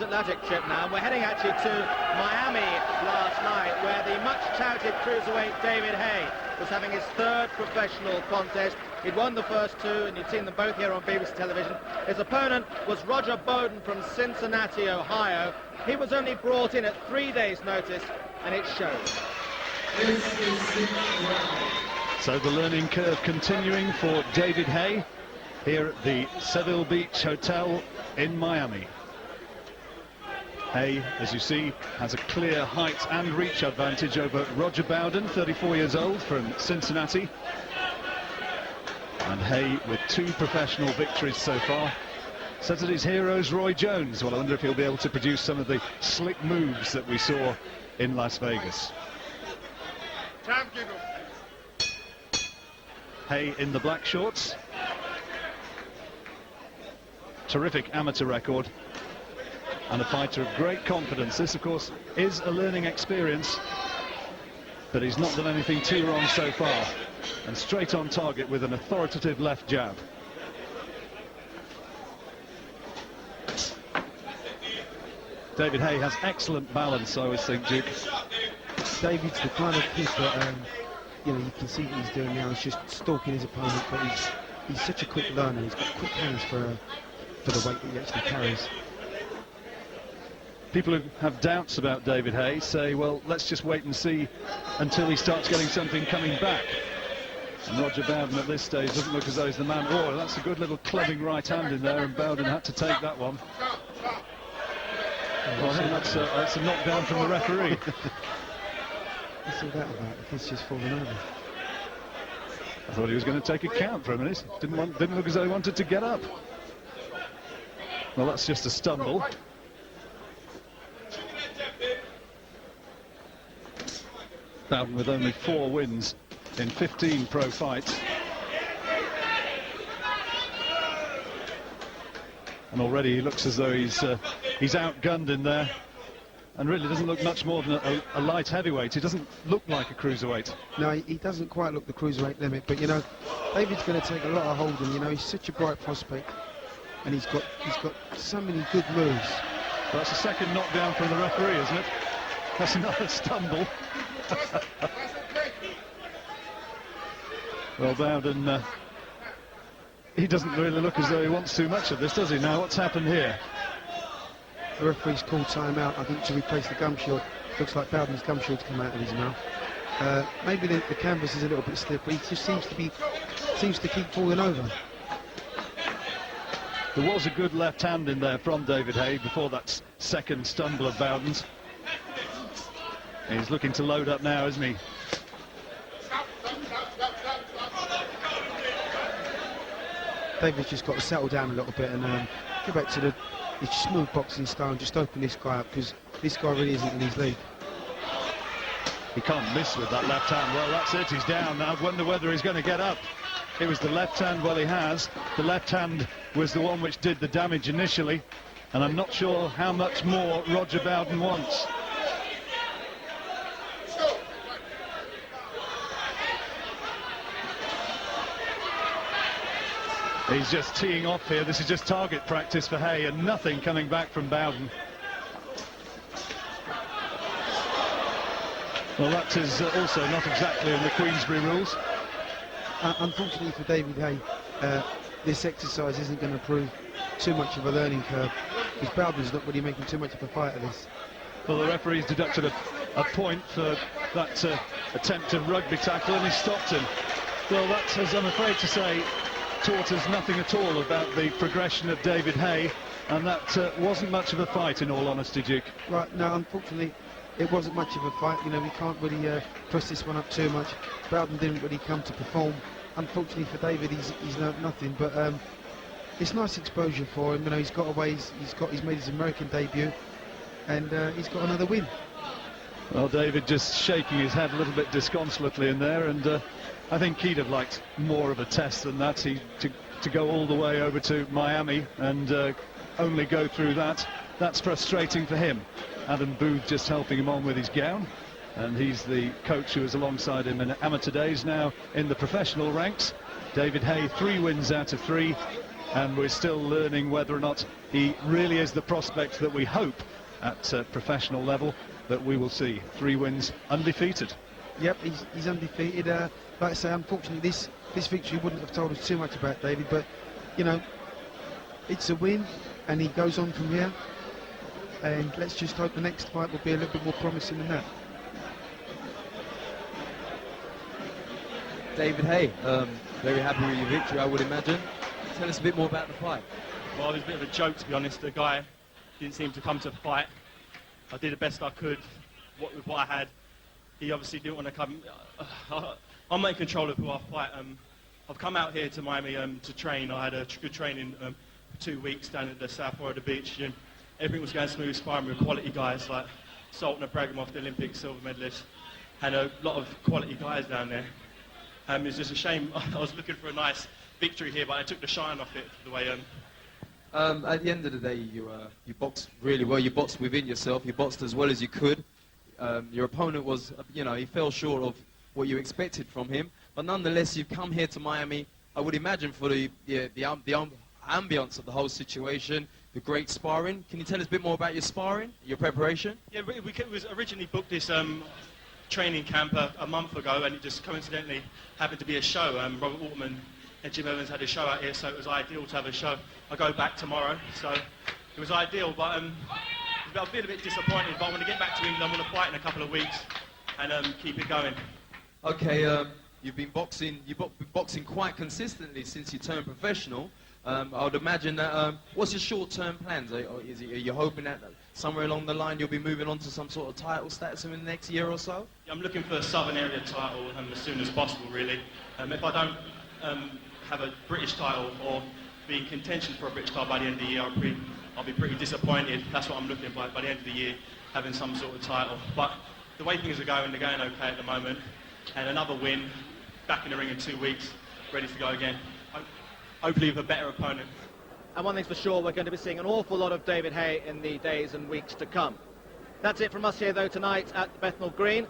Atlantic trip now. We're heading actually to Miami last night, where the much-touted cruiserweight David Haye was having his third professional contest. He'd won the first two, and you'd seen them both here on BBC television. His opponent was Roger Bowden from Cincinnati, Ohio. He was only brought in at 3 days' notice, and it showed. So the learning curve continuing for David Haye here at the Seville Beach Hotel in Miami. Haye, as you see, has a clear height and reach advantage over Roger Bowden, 34 years old, from Cincinnati. And Haye with 2 professional victories so far. Says that his hero's Roy Jones. Well, I wonder if he'll be able to produce some of the slick moves that we saw in Las Vegas. Haye in the black shorts. Terrific amateur record. And a fighter of great confidence. This, of course, is a learning experience, but he's not done anything too wrong so far. And straight on target with an authoritative left jab. David Haye has excellent balance, I always think, Duke. David's the kind of kid that, you know, you can see what he's doing now. He's just stalking his opponent, but he's such a quick learner. He's got quick hands for the weight that he actually carries. People who have doubts about David Haye say, well, let's just wait and see until he starts getting something coming back. And Roger Bowden at this stage doesn't look as though he's the man. Oh, that's a good little clubbing right hand in there, and Bowden had to take that one. Well, I think that's a knockdown from the referee. What's all that about? The kid's just falling over. I thought he was going to take a count for a minute. Didn't look as though he wanted to get up. Well, that's just a stumble. Bowden with only 4 wins in 15 pro fights. And already he looks as though he's outgunned in there, and really doesn't look much more than a light heavyweight. He doesn't look like a cruiserweight. No, he doesn't quite look the cruiserweight limit, but you know, David's going to take a lot of hold, and you know, he's such a bright prospect, and he's got so many good moves. Well, that's the second knockdown from the referee, isn't it? That's another stumble. Well, Bowden, he doesn't really look as though he wants too much of this, does he? Now, what's happened here? The referee's called timeout, I think, to replace the gum shield. Looks like Bowden's gum shield's come out of his mouth. Maybe the canvas is a little bit stiff, but he just seems to keep falling over. There was a good left hand in there from David Haye before that second stumble of Bowden's. He's looking to load up now, isn't he? David's just got to settle down a little bit and go back to his smooth boxing style and just open this guy up, because this guy really isn't in his league. He can't miss with that left hand. Well, that's it, he's down. Now I wonder whether he's going to get up. It was the left hand, well, he has. The left hand was the one which did the damage initially, and I'm not sure how much more Roger Bowden wants. He's just teeing off here. This is just target practice for Haye, and nothing coming back from Bowden. Well, that is also not exactly in the Queensberry rules. Unfortunately for David Haye, this exercise isn't going to prove too much of a learning curve, because Bowden's not really making too much of a fight of this. Well, the referee's deducted a point for that attempt to rugby tackle, and he stopped him. Well, that, as I'm afraid to say, taught us nothing at all about the progression of David Haye, and that wasn't much of a fight, in all honesty, Duke. Right, no, unfortunately it wasn't much of a fight. You know, we can't really press this one up too much. Bowden didn't really come to perform. Unfortunately for David, he's learnt nothing, but it's nice exposure for him. You know, he's got away, he's made his American debut, and he's got another win. Well, David just shaking his head a little bit disconsolately in there, and I think he'd have liked more of a test than that. To go all the way over to Miami and only go through that, that's frustrating for him. Adam Booth just helping him on with his gown, and he's the coach who was alongside him in amateur days, now in the professional ranks. David Haye, 3 wins out of 3, and we're still learning whether or not he really is the prospect that we hope at professional level that we will see. 3 wins, undefeated. Yep, he's undefeated. Like I say, unfortunately, this victory wouldn't have told us too much about David, but, you know, it's a win, and he goes on from here. And let's just hope the next fight will be a little bit more promising than that. David Haye, very happy with your victory, I would imagine. Tell us a bit more about the fight. Well, it was a bit of a joke, to be honest. The guy didn't seem to come to the fight. I did the best I could with what I had. He obviously didn't want to come. I'm not in control of who I fight. I've come out here to Miami to train. I had a good training for 2 weeks down at the South Florida beach. And everything was going smooth, sparring with quality guys like Sultan Ibragimov, the Olympic silver medalist, and a lot of quality guys down there. It's just a shame. I was looking for a nice victory here, but I took the shine off it the way. At the end of the day, you boxed really well. You boxed within yourself. You boxed as well as you could. Your opponent was, you know, he fell short of what you expected from him. But nonetheless, you've come here to Miami, I would imagine, for the ambience of the whole situation, the great sparring. Can you tell us a bit more about your sparring, your preparation? Yeah, we was originally booked this training camp a month ago, and it just coincidentally happened to be a show. Robert Waterman and Jim Evans had a show out here, so it was ideal to have a show. I go back tomorrow, so it was ideal, but I feel a bit disappointed, but I want to get back to England. I want to fight in a couple of weeks and keep it going. Okay, you've been boxing quite consistently since you turned professional. I would imagine that, what's your short-term plans? Are you hoping that somewhere along the line you'll be moving on to some sort of title status in the next year or so? Yeah, I'm looking for a Southern Area title as soon as possible, really. If I don't have a British title or be in contention for a British title by the end of the year, I'll be pretty disappointed. That's what I'm looking for by the end of the year, having some sort of title. But the way things are going, they're going okay at the moment. And another win, back in the ring in 2 weeks, ready to go again. Hopefully with a better opponent. And one thing's for sure, we're going to be seeing an awful lot of David Haye in the days and weeks to come. That's it from us here, though, tonight at Bethnal Green.